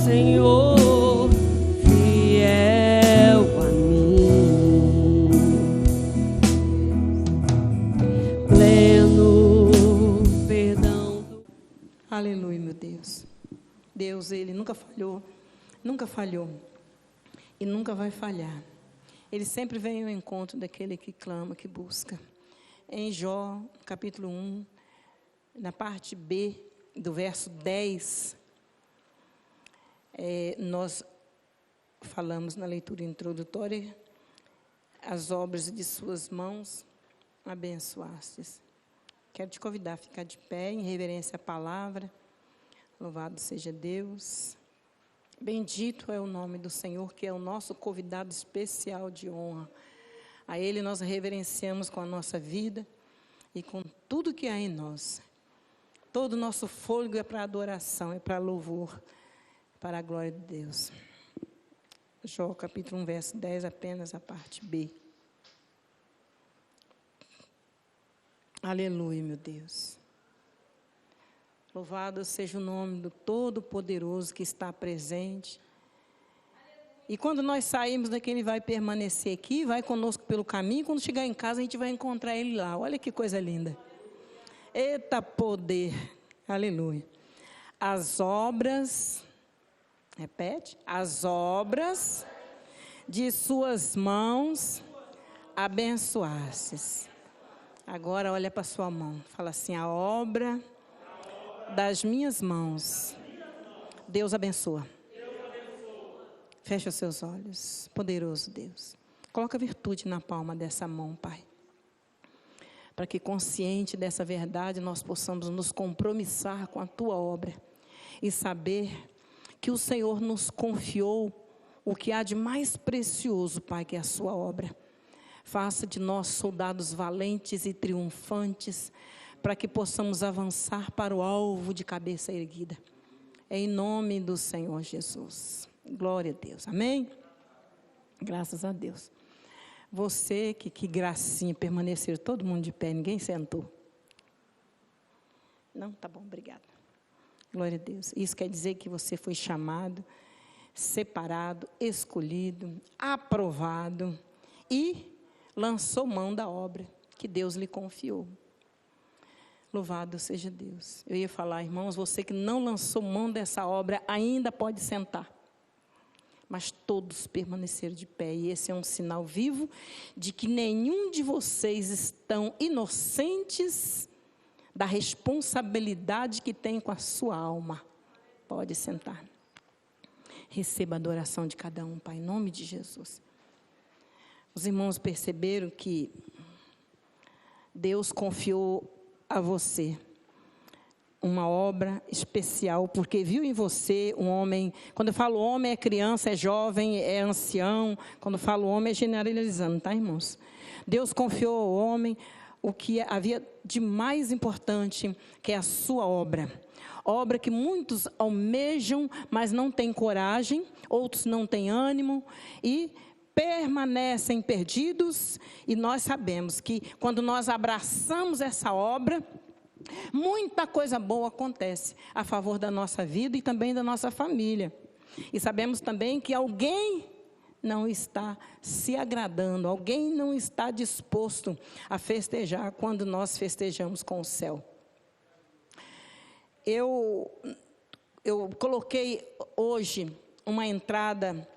Senhor, fiel a mim, pleno perdão. Aleluia, meu Deus. Deus, Ele nunca falhou e nunca vai falhar. Ele sempre vem ao encontro daquele que clama, que busca. Em Jó, capítulo 1, na parte B, do verso 10, nós falamos na leitura introdutória, as obras de suas mãos abençoastes. Quero te convidar a ficar de pé, em reverência à palavra. Louvado seja Deus. Bendito é o nome do Senhor, que é o nosso convidado especial de honra. A Ele nós reverenciamos com a nossa vida e com tudo que há em nós. Todo o nosso fôlego é para adoração, é para louvor, para a glória de Deus. Jó, capítulo 1, verso 10, apenas a parte B. Aleluia, meu Deus. Louvado seja o nome do Todo-Poderoso que está presente. E quando nós sairmos daqui, Ele vai permanecer aqui, vai conosco pelo caminho. Quando chegar em casa, a gente vai encontrar Ele lá. Olha que coisa linda. Eita poder. Aleluia. As obras, repete, as obras de suas mãos abençoastes. Agora olha para a sua mão. Fala assim, a obra das minhas mãos, Deus abençoa. Fecha os seus olhos, poderoso Deus. Coloca virtude na palma dessa mão, Pai. Para que, consciente dessa verdade, nós possamos nos compromissar com a Tua obra. E saber que o Senhor nos confiou o que há de mais precioso, Pai, que é a Sua obra. Faça de nós soldados valentes e triunfantes, para que possamos avançar para o alvo de cabeça erguida. Em nome do Senhor Jesus. Glória a Deus. Amém? Graças a Deus. Você, que gracinha, permanecer todo mundo de pé, ninguém sentou. Não? Tá bom, obrigada. Glória a Deus. Isso quer dizer que você foi chamado, separado, escolhido, aprovado e lançou mão da obra que Deus lhe confiou. Louvado seja Deus. Eu ia falar, irmãos, você que não lançou mão dessa obra, ainda pode sentar. Mas todos permaneceram de pé. E esse é um sinal vivo de que nenhum de vocês estão inocentes da responsabilidade que tem com a sua alma. Pode sentar. Receba a adoração de cada um, Pai, em nome de Jesus. Os irmãos perceberam que Deus confiou a você uma obra especial, porque viu em você um homem. Quando eu falo homem, é criança, é jovem, é ancião. Quando eu falo homem, é generalizando, tá, irmãos? Deus confiou ao homem o que havia de mais importante, que é a sua obra. Obra que muitos almejam, mas não têm coragem, outros não têm ânimo e permanecem perdidos. E nós sabemos que quando nós abraçamos essa obra, muita coisa boa acontece a favor da nossa vida e também da nossa família. E sabemos também que alguém não está se agradando, alguém não está disposto a festejar quando nós festejamos com o céu. Eu coloquei hoje uma entrada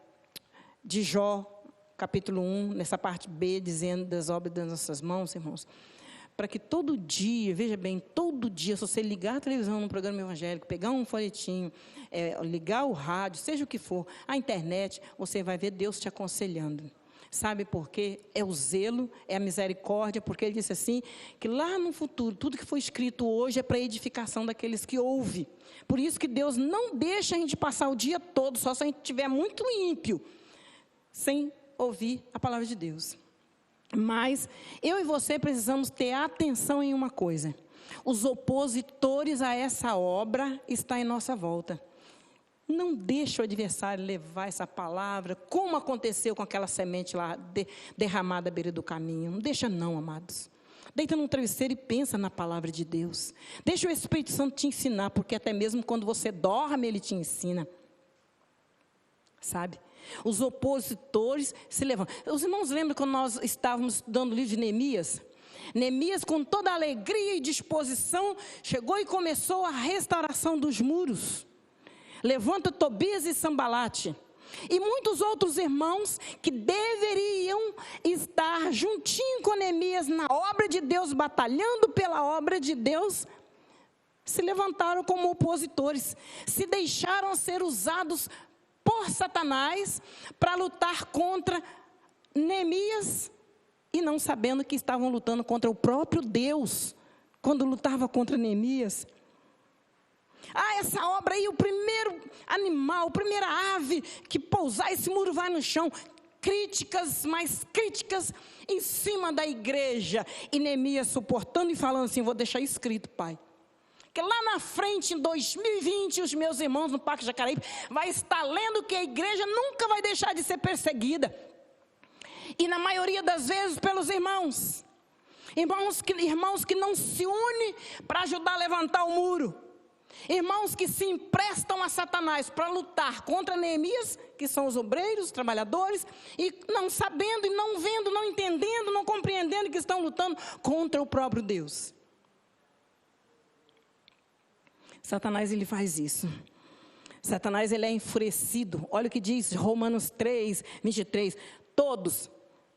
de Jó, capítulo 1, nessa parte B, dizendo das obras das nossas mãos, irmãos, para que todo dia, veja bem, todo dia, se você ligar a televisão num programa evangélico, pegar um folhetinho, ligar o rádio, seja o que for, a internet, você vai ver Deus te aconselhando. Sabe por quê? É o zelo, é a misericórdia, porque Ele disse assim, que lá no futuro, tudo que foi escrito hoje é para a edificação daqueles que ouvem. Por isso que Deus não deixa a gente passar o dia todo, só se a gente estiver muito ímpio, sem ouvir a palavra de Deus. Mas eu e você precisamos ter atenção em uma coisa. Os opositores a essa obra estão em nossa volta. Não deixe o adversário levar essa palavra, como aconteceu com aquela semente lá derramada à beira do caminho. Não deixa não, amados. Deita num travesseiro e pensa na palavra de Deus. Deixa o Espírito Santo te ensinar, porque até mesmo quando você dorme, Ele te ensina. sabe? Os opositores se levantam. Os irmãos lembram quando nós estávamos estudando o livro de Neemias? Neemias, com toda alegria e disposição, chegou e começou a restauração dos muros. Levanta Tobias e Sambalate. E muitos outros irmãos que deveriam estar juntinho com Neemias na obra de Deus, batalhando pela obra de Deus, se levantaram como opositores, se deixaram ser usados por Satanás para lutar contra Neemias, e não sabendo que estavam lutando contra o próprio Deus, quando lutava contra Neemias. Essa obra aí, o primeiro animal, a primeira ave que pousar, esse muro vai no chão. Críticas, mais críticas em cima da igreja. E Neemias suportando e falando assim: vou deixar escrito, pai, que lá na frente, em 2020, os meus irmãos no Parque Jacareí vai estar lendo que a igreja nunca vai deixar de ser perseguida. E na maioria das vezes pelos irmãos. Irmãos que não se unem para ajudar a levantar o muro. Irmãos que se emprestam a Satanás para lutar contra Neemias, que são os obreiros, os trabalhadores, e não sabendo, e não vendo, não entendendo, não compreendendo que estão lutando contra o próprio Deus. Satanás, ele faz isso. Satanás, ele é enfurecido. Olha o que diz Romanos 3, 23. Todos.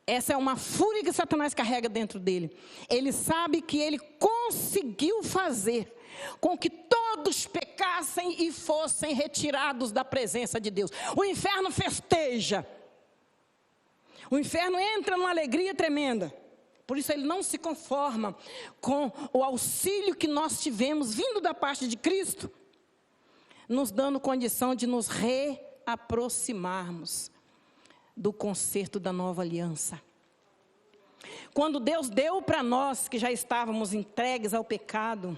Essa é uma fúria que Satanás carrega dentro dele. Ele sabe que ele conseguiu fazer com que todos pecassem e fossem retirados da presença de Deus. O inferno festeja. O inferno entra numa alegria tremenda. Por isso ele não se conforma com o auxílio que nós tivemos vindo da parte de Cristo, nos dando condição de nos reaproximarmos do concerto da nova aliança. Quando Deus deu para nós, que já estávamos entregues ao pecado,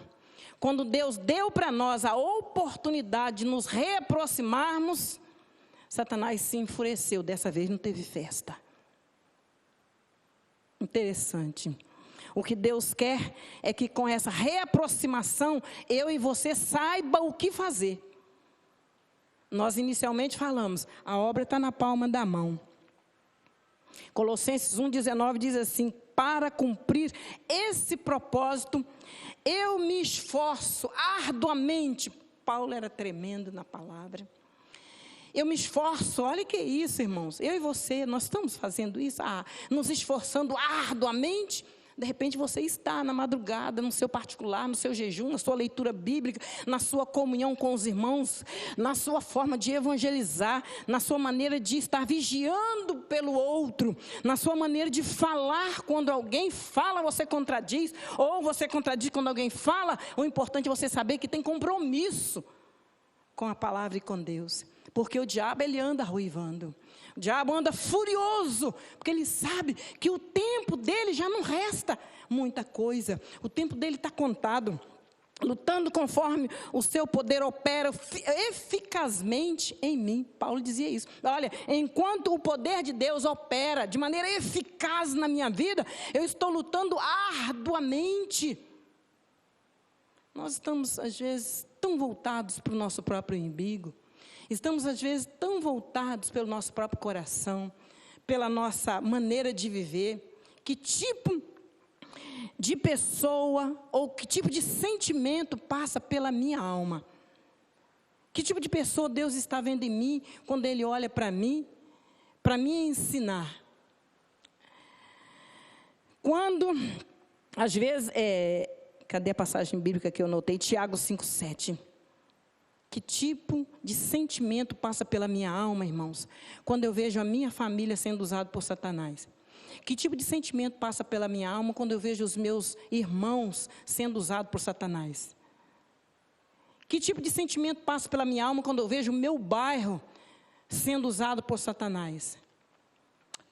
quando Deus deu para nós a oportunidade de nos reaproximarmos, Satanás se enfureceu. Dessa vez não teve festa. Interessante. O que Deus quer é que com essa reaproximação, eu e você saiba o que fazer. Nós inicialmente falamos, a obra está na palma da mão. Colossenses 1,19 diz assim: para cumprir esse propósito, eu me esforço arduamente. Paulo era tremendo na palavra. Eu me esforço, olha que é isso, irmãos. Eu e você, nós estamos fazendo isso, nos esforçando arduamente. De repente você está na madrugada, no seu particular, no seu jejum, na sua leitura bíblica, na sua comunhão com os irmãos, na sua forma de evangelizar, na sua maneira de estar vigiando pelo outro, na sua maneira de falar. Quando alguém fala, você contradiz, ou você contradiz quando alguém fala. O importante é você saber que tem compromisso com a palavra e com Deus. Porque o diabo, ele anda ruivando. O diabo anda furioso, porque ele sabe que o tempo dele já não resta muita coisa. O tempo dele está contado. Lutando conforme o seu poder opera eficazmente em mim. Paulo dizia isso. Olha, enquanto o poder de Deus opera de maneira eficaz na minha vida, eu estou lutando arduamente. Nós estamos, às vezes, tão voltados para o nosso próprio umbigo. Estamos, às vezes, tão voltados pelo nosso próprio coração, pela nossa maneira de viver. Que tipo de pessoa ou que tipo de sentimento passa pela minha alma? Que tipo de pessoa Deus está vendo em mim quando Ele olha para mim, para me ensinar? Quando, às vezes, cadê a passagem bíblica que eu notei? Tiago 5,7. Que tipo de sentimento passa pela minha alma, irmãos, quando eu vejo a minha família sendo usada por Satanás? Que tipo de sentimento passa pela minha alma quando eu vejo os meus irmãos sendo usados por Satanás? Que tipo de sentimento passa pela minha alma quando eu vejo o meu bairro sendo usado por Satanás?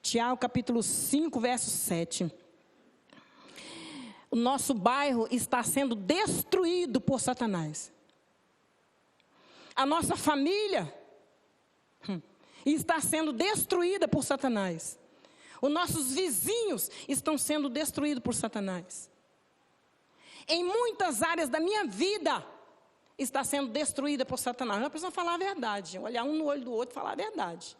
Tiago capítulo 5, verso 7. O nosso bairro está sendo destruído por Satanás. A nossa família está sendo destruída por Satanás. Os nossos vizinhos estão sendo destruídos por Satanás. Em muitas áreas da minha vida, está sendo destruída por Satanás? Nós precisamos falar a verdade, olhar um no olho do outro e falar a verdade.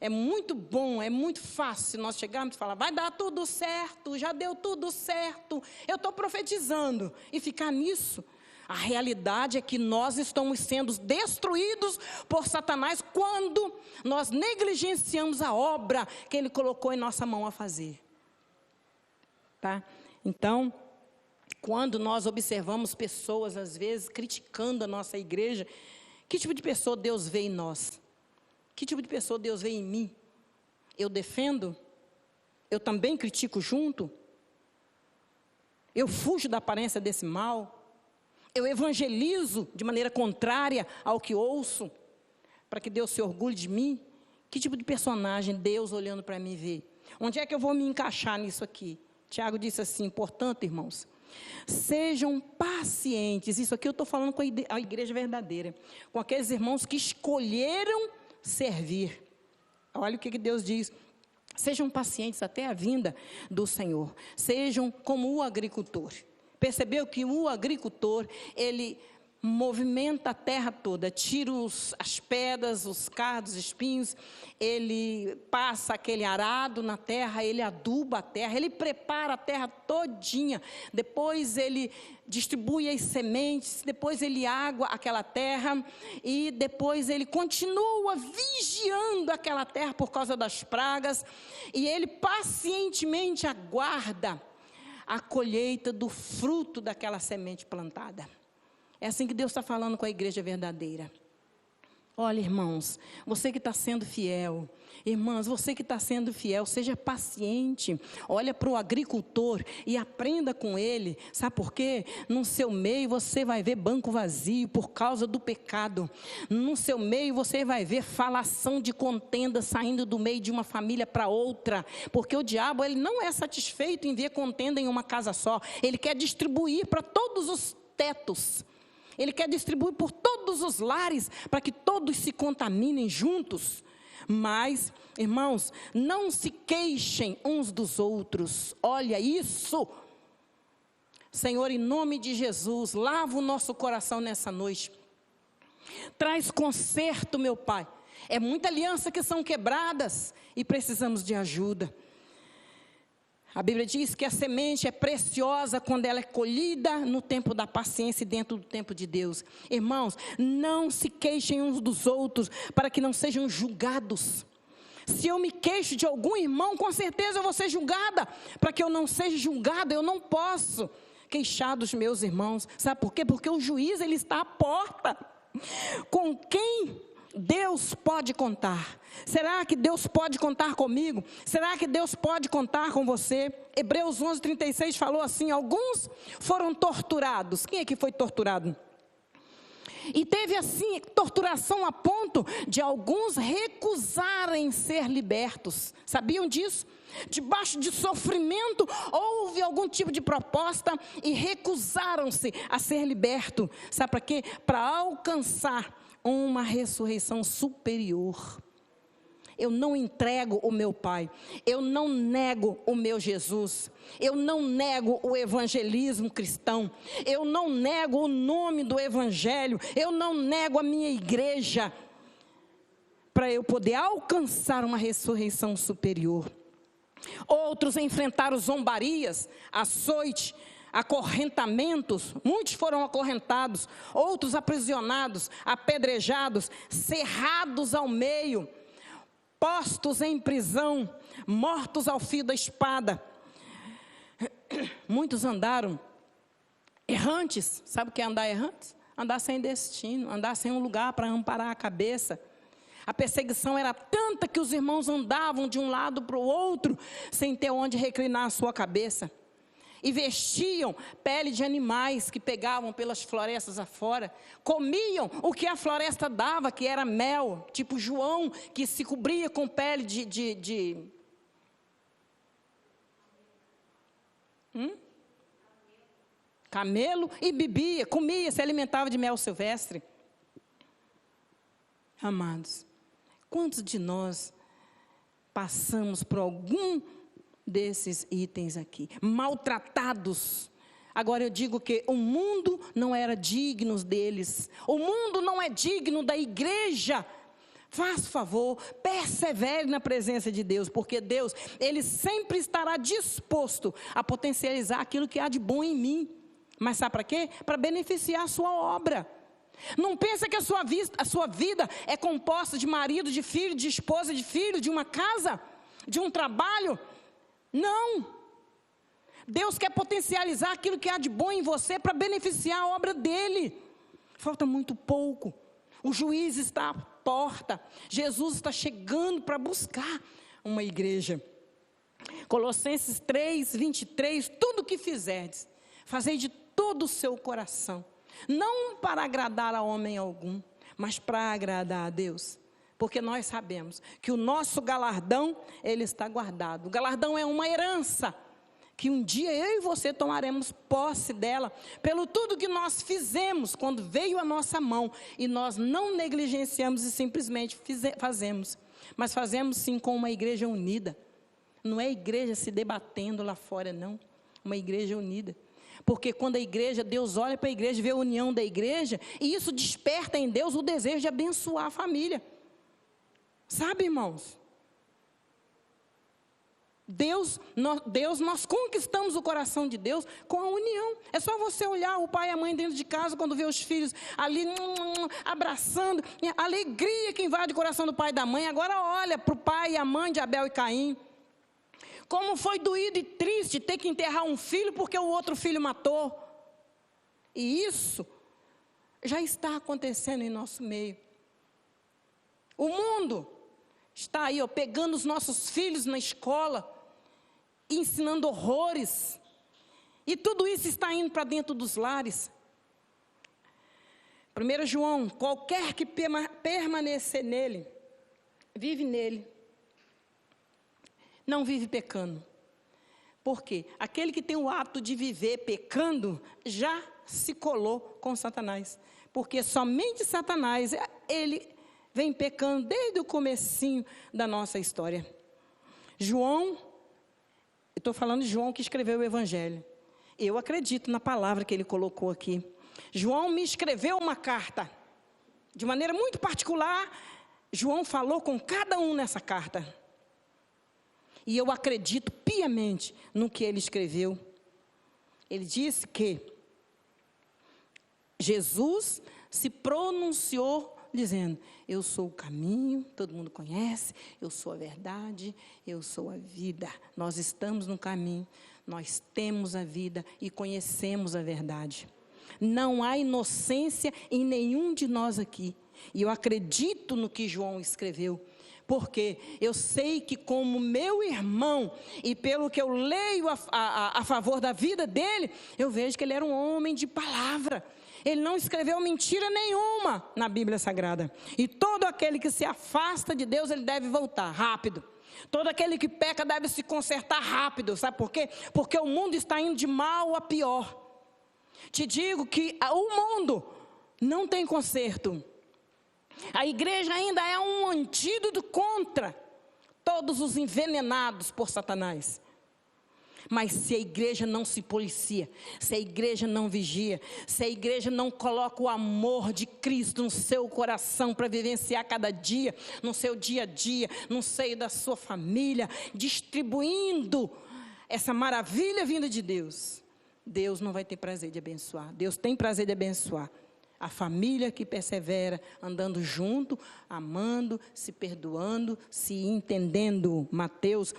É muito bom, é muito fácil nós chegarmos e falar, vai dar tudo certo, já deu tudo certo, eu estou profetizando, e ficar nisso. A realidade é que nós estamos sendo destruídos por Satanás quando nós negligenciamos a obra que ele colocou em nossa mão a fazer. Tá? Então, quando nós observamos pessoas, às vezes, criticando a nossa igreja, que tipo de pessoa Deus vê em nós? Que tipo de pessoa Deus vê em mim? Eu defendo? Eu também critico junto? Eu fujo da aparência desse mal? Eu evangelizo de maneira contrária ao que ouço? Para que Deus se orgulhe de mim? Que tipo de personagem Deus olhando para mim vê? Onde é que eu vou me encaixar nisso aqui? Tiago disse assim, portanto, irmãos, sejam pacientes. Isso aqui eu estou falando com a igreja verdadeira. Com aqueles irmãos que escolheram servir. Olha o que Deus diz. Sejam pacientes até a vinda do Senhor. Sejam como o agricultor. Percebeu que o agricultor, ele movimenta a terra toda, tira as pedras, os cardos, os espinhos, ele passa aquele arado na terra, ele aduba a terra, ele prepara a terra todinha, depois ele distribui as sementes, depois ele água aquela terra e depois ele continua vigiando aquela terra por causa das pragas e ele pacientemente aguarda a colheita do fruto daquela semente plantada. É assim que Deus está falando com a igreja verdadeira. Olha, irmãos, você que está sendo fiel, irmãs, você que está sendo fiel, seja paciente, olha para o agricultor e aprenda com ele, sabe por quê? No seu meio você vai ver banco vazio por causa do pecado, no seu meio você vai ver falação de contenda saindo do meio de uma família para outra, porque o diabo ele não é satisfeito em ver contenda em uma casa só, ele quer distribuir para todos os tetos. Ele quer distribuir por todos os lares, para que todos se contaminem juntos. Mas, irmãos, não se queixem uns dos outros. Olha isso. Senhor, em nome de Jesus, lava o nosso coração nessa noite. Traz conserto, meu Pai. É muita aliança que são quebradas e precisamos de ajuda. A Bíblia diz que a semente é preciosa quando ela é colhida no tempo da paciência e dentro do tempo de Deus. Irmãos, não se queixem uns dos outros para que não sejam julgados. Se eu me queixo de algum irmão, com certeza eu vou ser julgada. Para que eu não seja julgada, eu não posso queixar dos meus irmãos. Sabe por quê? Porque o juiz ele está à porta. Com quem Deus pode contar? Será que Deus pode contar comigo? Será que Deus pode contar com você? Hebreus 11:36 falou assim, alguns foram torturados. Quem é que foi torturado? E teve assim, torturação a ponto de alguns recusarem ser libertos. Sabiam disso? Debaixo de sofrimento, houve algum tipo de proposta e recusaram-se a ser libertos. Sabe para quê? Para alcançar uma ressurreição superior. Eu não entrego o meu Pai, eu não nego o meu Jesus, eu não nego o evangelismo cristão, eu não nego o nome do evangelho, eu não nego a minha igreja, para eu poder alcançar uma ressurreição superior. Outros enfrentaram zombarias, açoite, acorrentamentos, muitos foram acorrentados, outros aprisionados, apedrejados, cerrados ao meio, postos em prisão, mortos ao fio da espada. Muitos andaram errantes. Sabe o que é andar errantes? Andar sem destino, andar sem um lugar para amparar a cabeça. A perseguição era tanta que os irmãos andavam de um lado para o outro, sem ter onde reclinar a sua cabeça. E vestiam pele de animais que pegavam pelas florestas afora. Comiam o que a floresta dava, que era mel, tipo João, que se cobria com pele de camelo e bebia, comia, se alimentava de mel silvestre. Amados, quantos de nós passamos por algum desses itens aqui, maltratados, Agora eu digo que o mundo não era digno deles. O mundo não é digno da igreja. Faça favor, persevere na presença de Deus, porque Deus, Ele sempre estará disposto a potencializar aquilo que há de bom em mim. Mas sabe para quê? Para beneficiar a sua obra. Não pensa que a sua vida é composta de marido, de filho, de esposa, de filho, de uma casa, de um trabalho. Não. Deus quer potencializar aquilo que há de bom em você para beneficiar a obra dEle. Falta muito pouco. O juiz está à porta. Jesus está chegando para buscar uma igreja. Colossenses 3, 23, tudo o que fizerdes, fazei de todo o seu coração, não para agradar a homem algum, mas para agradar a Deus. Porque nós sabemos que o nosso galardão, ele está guardado. O galardão é uma herança, que um dia eu e você tomaremos posse dela, pelo tudo que nós fizemos, quando veio a nossa mão, e nós não negligenciamos e simplesmente fazemos, mas fazemos sim com uma igreja unida. Não é igreja se debatendo lá fora, não. Uma igreja unida. Porque quando a igreja, Deus olha para a igreja, vê a união da igreja, e isso desperta em Deus o desejo de abençoar a família. Sabe, irmãos? Nós conquistamos o coração de Deus com a união. É só você olhar o pai e a mãe dentro de casa, quando vê os filhos ali abraçando, a alegria que invade o coração do pai e da mãe. Agora olha para o pai e a mãe de Abel e Caim. Como foi doído e triste ter que enterrar um filho porque o outro filho matou. E isso já está acontecendo em nosso meio. O mundo está aí, pegando os nossos filhos na escola, ensinando horrores. E tudo isso está indo para dentro dos lares. 1 João, qualquer que permanecer nele, vive nele, não vive pecando. Por quê? Aquele que tem o hábito de viver pecando, já se colou com Satanás. Porque somente Satanás, ele vem pecando desde o comecinho da nossa história. João, eu estou falando de João que escreveu o Evangelho. Eu acredito na palavra que ele colocou aqui. João me escreveu uma carta. De maneira muito particular, João falou com cada um nessa carta. E eu acredito piamente no que ele escreveu. Ele disse que Jesus se pronunciou dizendo: eu sou o caminho, todo mundo conhece, eu sou a verdade, eu sou a vida. Nós estamos no caminho, nós temos a vida e conhecemos a verdade. Não há inocência em nenhum de nós aqui. E eu acredito no que João escreveu. Porque eu sei que como meu irmão, e pelo que eu leio a favor da vida dele, eu vejo que ele era um homem de palavra. Ele não escreveu mentira nenhuma na Bíblia Sagrada. E todo aquele que se afasta de Deus, ele deve voltar rápido. Todo aquele que peca deve se consertar rápido. Sabe por quê? Porque o mundo está indo de mal a pior. Te digo que o mundo não tem conserto. A igreja ainda é um antídoto contra todos os envenenados por Satanás. Mas se a igreja não se policia, se a igreja não vigia, se a igreja não coloca o amor de Cristo no seu coração para vivenciar cada dia, no seu dia a dia, no seio da sua família, distribuindo essa maravilha vinda de Deus, Deus não vai ter prazer de abençoar. Deus tem prazer de abençoar a família que persevera, andando junto, amando, se perdoando, se entendendo. Mateus,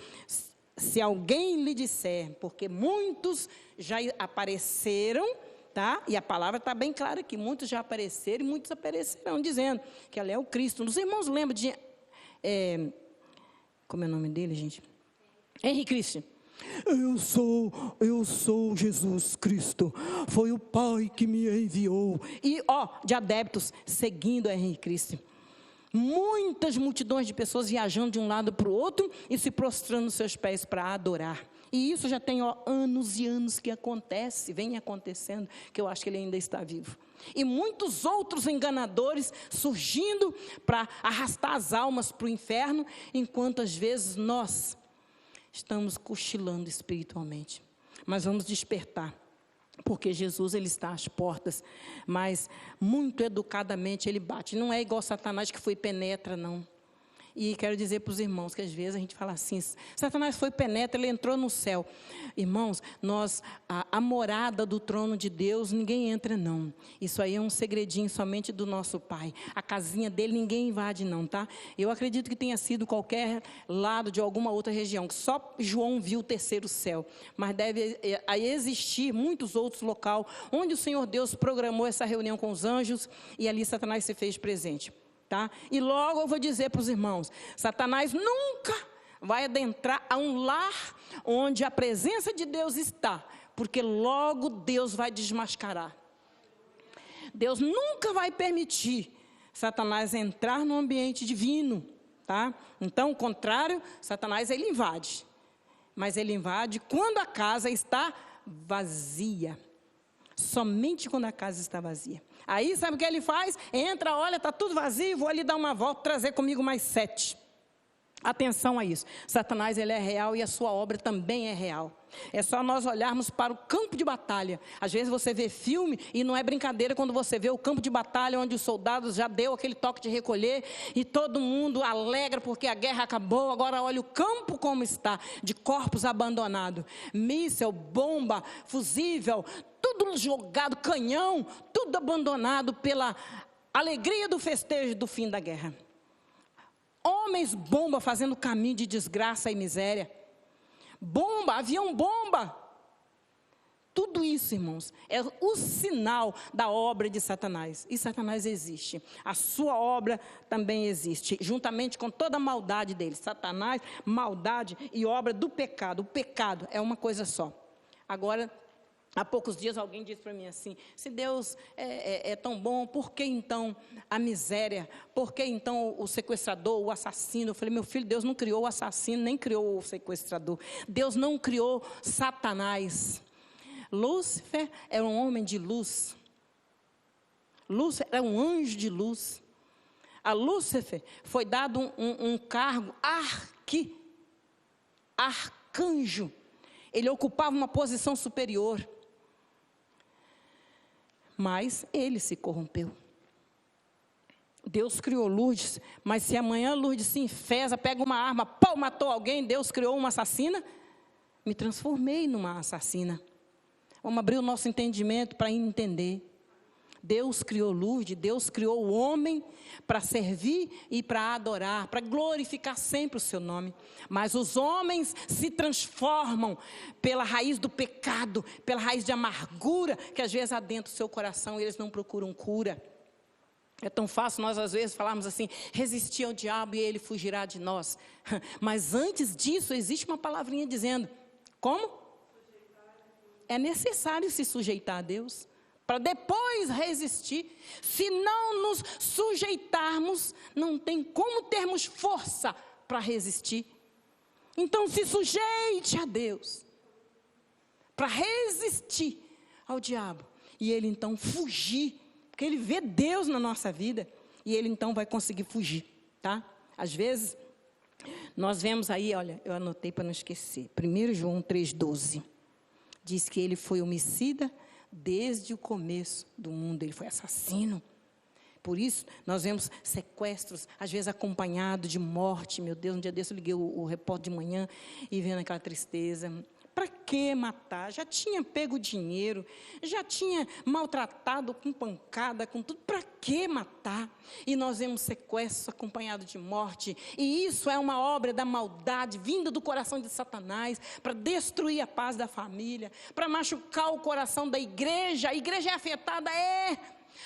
se alguém lhe disser, porque muitos já apareceram, tá? E a palavra está bem clara aqui, muitos já apareceram e muitos aparecerão, dizendo que ela é o Cristo. Os irmãos lembram de, como é o nome dele, gente? Henri Cristo. Eu sou Jesus Cristo, foi o Pai que me enviou. E de adeptos seguindo a Henri Cristo. Muitas multidões de pessoas viajando de um lado para o outro e se prostrando nos seus pés para adorar. E isso já tem anos e anos que acontece, vem acontecendo, que eu acho que ele ainda está vivo. E muitos outros enganadores surgindo para arrastar as almas para o inferno, enquanto às vezes nós estamos cochilando espiritualmente. Mas vamos despertar. Porque Jesus, ele está às portas, mas muito educadamente ele bate. Não é igual Satanás que foi e penetra, não. E quero dizer para os irmãos que às vezes a gente fala assim, Satanás foi penetra, ele entrou no céu. Irmãos, a morada do trono de Deus, ninguém entra não. Isso aí é um segredinho somente do nosso Pai. A casinha dele ninguém invade não, tá? Eu acredito que tenha sido qualquer lado de alguma outra região, que só João viu o terceiro céu. Mas deve existir muitos outros locais onde o Senhor Deus programou essa reunião com os anjos e ali Satanás se fez presente. Tá? E logo eu vou dizer para os irmãos, Satanás nunca vai adentrar a um lar onde a presença de Deus está, porque logo Deus vai desmascarar. Deus nunca vai permitir Satanás entrar no ambiente divino, tá? Então, o contrário, Satanás ele invade, mas ele invade quando a casa está vazia. Somente quando a casa está vazia. Aí sabe o que ele faz? Entra, olha, está tudo vazio, vou ali dar uma volta, trazer comigo mais 7. Atenção a isso. Satanás ele é real e a sua obra também é real. É só nós olharmos para o campo de batalha. Às vezes você vê filme e não é brincadeira quando você vê o campo de batalha onde os soldados já deu aquele toque de recolher e todo mundo alegra porque a guerra acabou. Agora olha o campo como está, de corpos abandonados. Míssel, bomba, fusível, tudo jogado, canhão, tudo abandonado pela alegria do festejo do fim da guerra. Homens bomba fazendo caminho de desgraça e miséria. Bomba, avião bomba. Tudo isso, irmãos, é o sinal da obra de Satanás. E Satanás existe. A sua obra também existe, juntamente com toda a maldade dele. Satanás, maldade e obra do pecado. O pecado é uma coisa só. Agora, há poucos dias alguém disse para mim assim, se Deus é tão bom, por que então a miséria? Por que então o sequestrador, o assassino? Eu falei, meu filho, Deus não criou o assassino, nem criou o sequestrador. Deus não criou Satanás. Lúcifer era um homem de luz. Lúcifer era um anjo de luz. A Lúcifer foi dado um cargo arcanjo. Ele ocupava uma posição superior. Mas ele se corrompeu. Deus criou Lourdes, mas se amanhã Lourdes se enfesa, pega uma arma, pau, matou alguém, Deus criou uma assassina, me transformei numa assassina. Vamos abrir o nosso entendimento para entender. Deus criou Lourdes, Deus criou o homem para servir e para adorar, para glorificar sempre o seu nome. Mas os homens se transformam pela raiz do pecado, pela raiz de amargura, que às vezes adentra o seu coração e eles não procuram cura. É tão fácil nós às vezes falarmos assim, resistir ao diabo e ele fugirá de nós. Mas antes disso existe uma palavrinha dizendo, como? É necessário se sujeitar a Deus. Para depois resistir. Se não nos sujeitarmos, não tem como termos força para resistir. Então se sujeite a Deus, para resistir ao diabo. E ele então fugir, porque ele vê Deus na nossa vida, e ele então vai conseguir fugir, tá? Às vezes, nós vemos aí, olha, eu anotei para não esquecer, 1 João 3,12, diz que ele foi homicida, desde o começo do mundo, ele foi assassino. Por isso, nós vemos sequestros, às vezes acompanhado de morte. Meu Deus, um dia desse eu liguei o repórter de manhã e vendo aquela tristeza. Para que matar? Já tinha pego dinheiro, já tinha maltratado com pancada, com tudo. Para que matar? E nós vemos sequestros acompanhados de morte. E isso é uma obra da maldade, vinda do coração de Satanás, para destruir a paz da família, para machucar o coração da igreja. A igreja é afetada,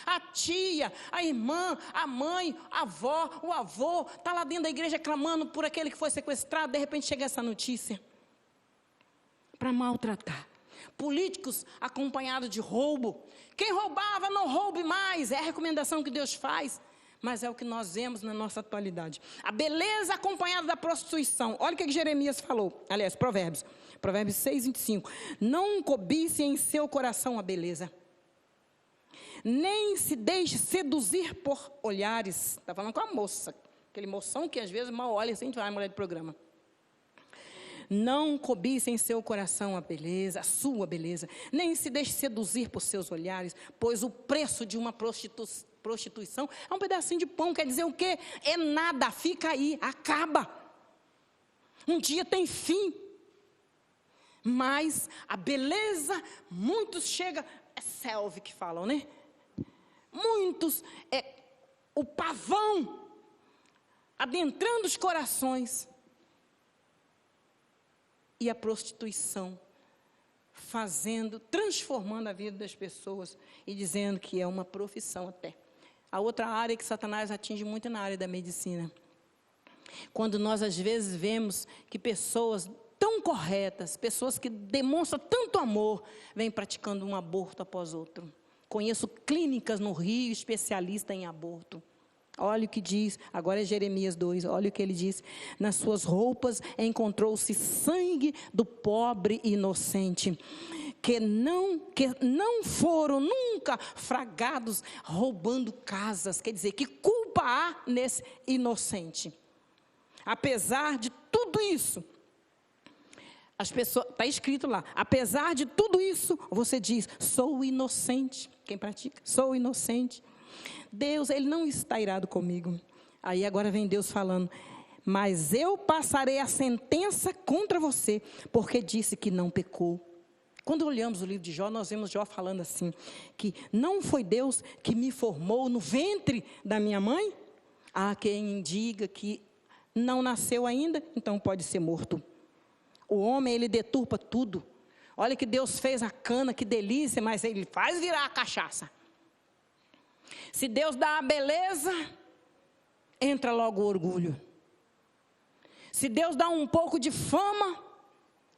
a tia, a irmã, a mãe, a avó, o avô, está lá dentro da igreja clamando por aquele que foi sequestrado, de repente chega essa notícia. Para maltratar. Políticos acompanhados de roubo. Quem roubava, não roube mais. É a recomendação que Deus faz. Mas é o que nós vemos na nossa atualidade. A beleza acompanhada da prostituição. Olha o que Jeremias falou. Aliás, Provérbios 6:25. Não cobice em seu coração a beleza. Nem se deixe seduzir por olhares. Está falando com a moça. Aquele moção que às vezes mal olha, assim, a gente vai, mulher de programa. Não cobice em seu coração a beleza, a sua beleza, nem se deixe seduzir por seus olhares, pois o preço de uma prostituição é um pedacinho de pão. Quer dizer o quê? É nada, fica aí, acaba. Um dia tem fim. Mas a beleza, muitos chegam, é selve que falam, né? Muitos, o pavão adentrando os corações. E a prostituição, transformando a vida das pessoas e dizendo que é uma profissão até. A outra área que Satanás atinge muito é na área da medicina. Quando nós às vezes vemos que pessoas tão corretas, pessoas que demonstram tanto amor, vêm praticando um aborto após outro. Conheço clínicas no Rio, especialistas em aborto. Olha o que diz, agora é Jeremias 2, olha o que ele diz. Nas suas roupas encontrou-se sangue do pobre inocente, que não foram nunca fragados roubando casas. Quer dizer, que culpa há nesse inocente? Apesar de tudo isso, as pessoas, está escrito lá, apesar de tudo isso, você diz, sou inocente. Quem pratica? Sou inocente. Deus, Ele não está irado comigo. Aí agora vem Deus falando, mas eu passarei a sentença contra você, porque disse que não pecou. Quando olhamos o livro de Jó, nós vemos Jó falando assim, que não foi Deus que me formou no ventre da minha mãe? Há quem diga que não nasceu ainda, então pode ser morto. O homem, ele deturpa tudo. Olha que Deus fez a cana, que delícia, mas Ele faz virar a cachaça. Se Deus dá a beleza, entra logo o orgulho. Se Deus dá um pouco de fama,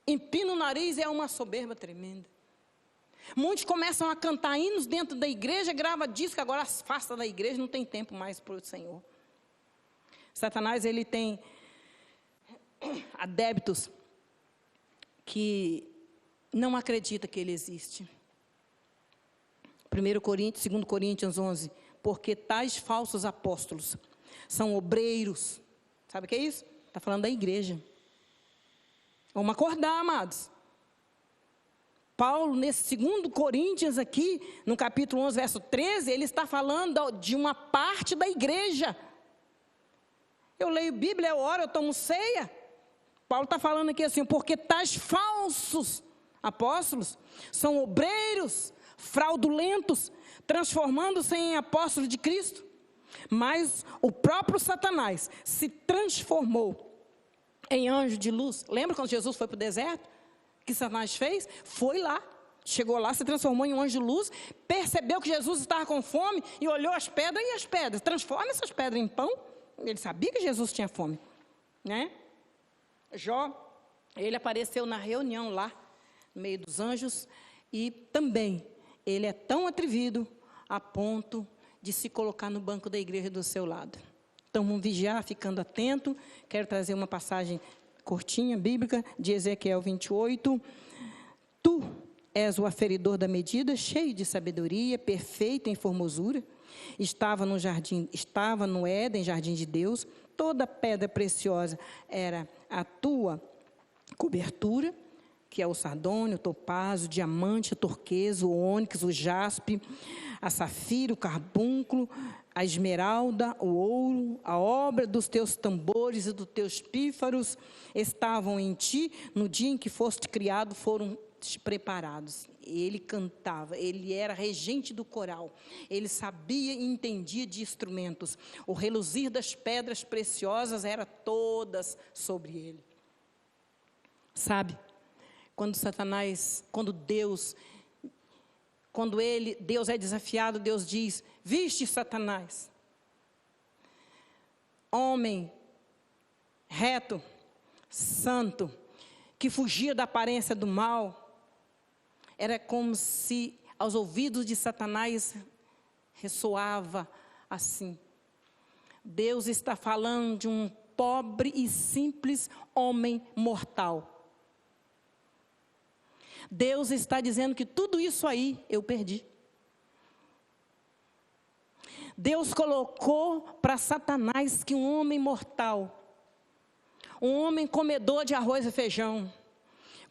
empina o nariz e é uma soberba tremenda. Muitos começam a cantar hinos dentro da igreja, grava disco, agora afasta da igreja, não tem tempo mais para o Senhor. Satanás, ele tem adeptos que não acredita que ele existe. 2 Coríntios 11, porque tais falsos apóstolos são obreiros. Sabe o que é isso? Está falando da igreja. Vamos acordar, amados. Paulo, nesse 2 Coríntios aqui, no capítulo 11, verso 13, ele está falando de uma parte da igreja. Eu leio Bíblia, eu oro, eu tomo ceia. Paulo está falando aqui assim, porque tais falsos apóstolos são obreiros, fraudulentos, transformando-se em apóstolos de Cristo. Mas o próprio Satanás se transformou em anjo de luz. Lembra quando Jesus foi para o deserto? O que Satanás fez? Foi lá, chegou lá, se transformou em um anjo de luz, percebeu que Jesus estava com fome e olhou as pedras, e as pedras, transforma essas pedras em pão. Ele sabia que Jesus tinha fome, né? Jó, ele apareceu na reunião lá, no meio dos anjos, e também ele é tão atrevido a ponto de se colocar no banco da igreja do seu lado. Então vamos vigiar, ficando atento. Quero trazer uma passagem curtinha, bíblica, de Ezequiel 28. Tu és o aferidor da medida, cheio de sabedoria, perfeito em formosura. Estava no Éden, jardim de Deus. Toda pedra preciosa era a tua cobertura, que é o sardônio, o topázio, o diamante, o turquesa, o ônix, o jaspe, a safira, o carbúnculo, a esmeralda, o ouro, a obra dos teus tambores e dos teus pífaros estavam em ti, no dia em que foste criado, foram preparados. Ele cantava, ele era regente do coral, ele sabia e entendia de instrumentos. O reluzir das pedras preciosas era todas sobre ele. Sabe? Quando Deus é desafiado, Deus diz, viste Satanás, homem reto, santo, que fugia da aparência do mal. Era como se aos ouvidos de Satanás ressoava assim. Deus está falando de um pobre e simples homem mortal. Deus está dizendo que tudo isso aí eu perdi. Deus colocou para Satanás que um homem mortal, um homem comedor de arroz e feijão,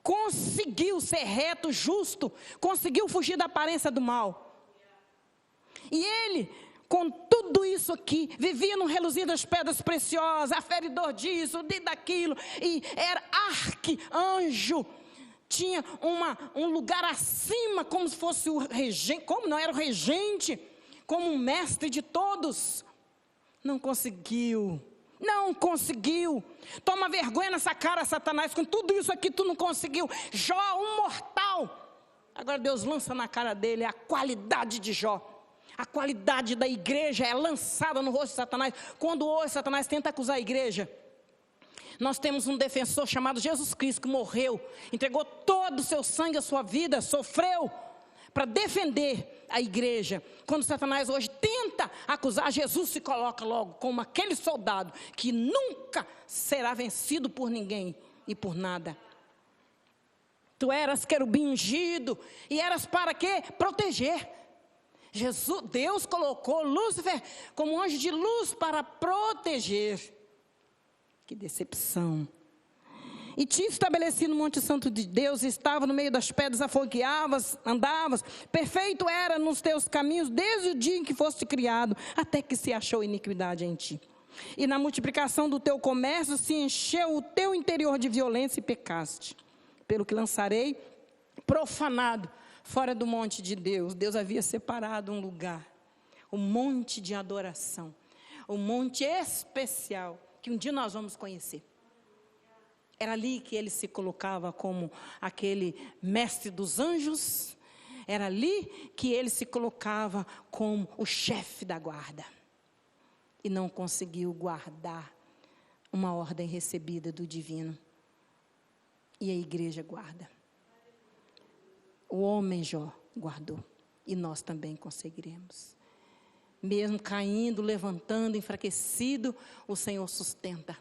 conseguiu ser reto, justo, conseguiu fugir da aparência do mal. E ele, com tudo isso aqui, vivia no reluzir das pedras preciosas, aferidor disso, daquilo, e era arcanjo, tinha um lugar acima, como se fosse o regente, como não era o regente, como um mestre de todos. Não conseguiu. Toma vergonha nessa cara, Satanás, com tudo isso aqui tu não conseguiu. Jó, um mortal. Agora Deus lança na cara dele a qualidade de Jó. A qualidade da igreja é lançada no rosto de Satanás. Quando hoje Satanás tenta acusar a igreja, nós temos um defensor chamado Jesus Cristo, que morreu, entregou todo o seu sangue, a sua vida, sofreu para defender a igreja. Quando Satanás hoje tenta acusar, Jesus se coloca logo como aquele soldado que nunca será vencido por ninguém e por nada. Tu eras querubim ungido e eras para quê? Proteger. Deus colocou Lúcifer como anjo de luz para proteger. Que decepção. E te estabeleci no Monte Santo de Deus, estava no meio das pedras, afogueavas, andavas, perfeito era nos teus caminhos, desde o dia em que foste criado, até que se achou iniquidade em ti. E na multiplicação do teu comércio se encheu o teu interior de violência e pecaste. Pelo que lançarei profanado fora do monte de Deus. Deus havia separado um lugar, um monte de adoração, um monte especial, que um dia nós vamos conhecer. Era ali que ele se colocava como aquele mestre dos anjos. Era ali que ele se colocava como o chefe da guarda. E não conseguiu guardar uma ordem recebida do divino. E a igreja guarda. O homem Jó guardou. E nós também conseguiremos. Mesmo caindo, levantando, enfraquecido, o Senhor sustenta.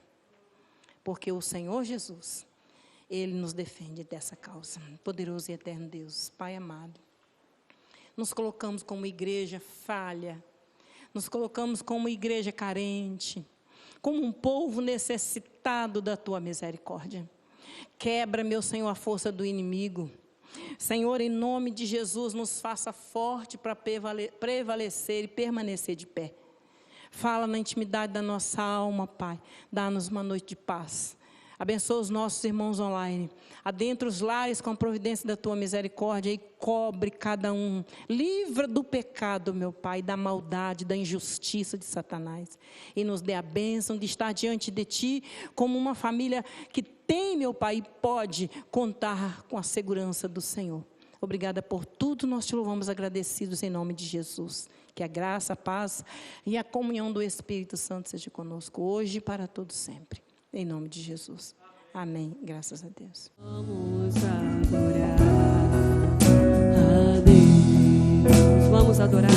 Porque o Senhor Jesus, Ele nos defende dessa causa. Poderoso e eterno Deus, Pai amado, nos colocamos como igreja falha, nos colocamos como igreja carente, como um povo necessitado da Tua misericórdia. Quebra, meu Senhor, a força do inimigo. Senhor, em nome de Jesus, nos faça forte para prevalecer e permanecer de pé. Fala na intimidade da nossa alma, Pai. Dá-nos uma noite de paz. Abençoa os nossos irmãos online. Adentra os lares com a providência da Tua misericórdia e cobre cada um. Livra do pecado, meu Pai, da maldade, da injustiça de Satanás. E nos dê a bênção de estar diante de Ti como uma família que tem, meu Pai, e pode contar com a segurança do Senhor. Obrigada por tudo, nós Te louvamos agradecidos em nome de Jesus. Que a graça, a paz e a comunhão do Espírito Santo seja conosco hoje e para todos sempre. Em nome de Jesus. Amém. Graças a Deus. Vamos adorar a Deus. Vamos adorar.